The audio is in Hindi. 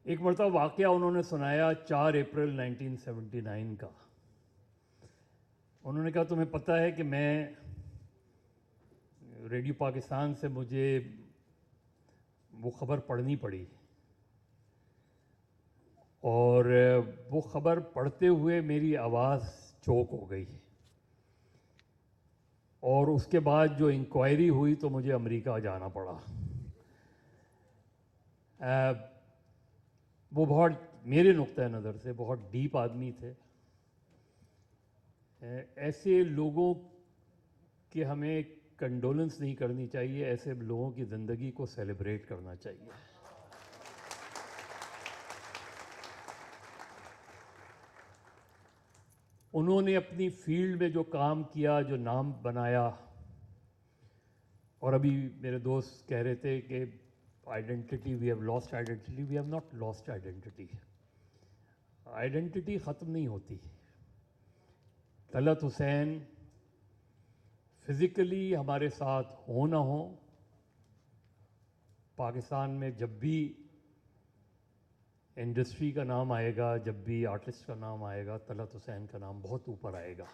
एक मरतबा वाक़या उन्होंने सुनाया 4 अप्रैल 1979 का। उन्होंने कहा तुम्हें पता है कि मैं रेडियो पाकिस्तान से मुझे वो ख़बर पढ़नी पड़ी और वो ख़बर पढ़ते हुए मेरी आवाज़ चोक हो गई और उसके बाद जो इंक्वायरी हुई तो मुझे अमेरिका जाना पड़ा। वो बहुत मेरे नुक्ते नज़र से बहुत डीप आदमी थे। ऐसे लोगों की हमें कंडोलेंस नहीं करनी चाहिए, ऐसे लोगों की ज़िंदगी को सेलिब्रेट करना चाहिए। उन्होंने अपनी फील्ड में जो काम किया, जो नाम बनाया, और अभी मेरे दोस्त कह रहे थे कि identity, we have lost identity. We have not lost identity. Identity ख़त्म नहीं होती। तलत हुसैन फिज़िकली हमारे साथ हो ना हो, पाकिस्तान में जब भी इंडस्ट्री का नाम आएगा, जब भी आर्टिस्ट का नाम आएगा, तलत हुसैन का नाम बहुत ऊपर आएगा।